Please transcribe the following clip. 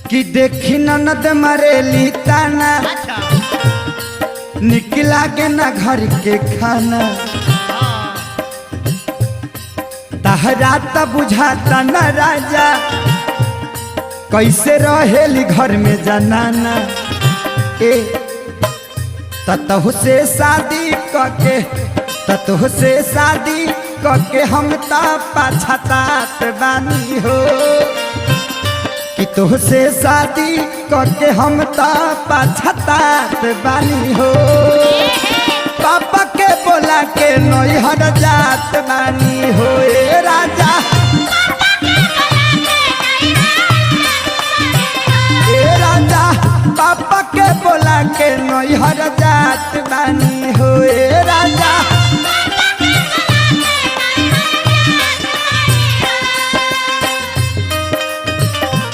कि देखी ननद मरेली ताना निकला के ना घर के खाना तहरा त बुझाता न राजा कैसे रहेली घर में जनाना ए ततहु से शादी कके ततहु से शादी कके हम ता पछतात बानी हो कि तुहसे शादी करके हम ता पछतात बानी हो पापा के बोला के नैहर जात बानी हो ए राजा ए राजा पापा के बोला के नैहर जात बानी हो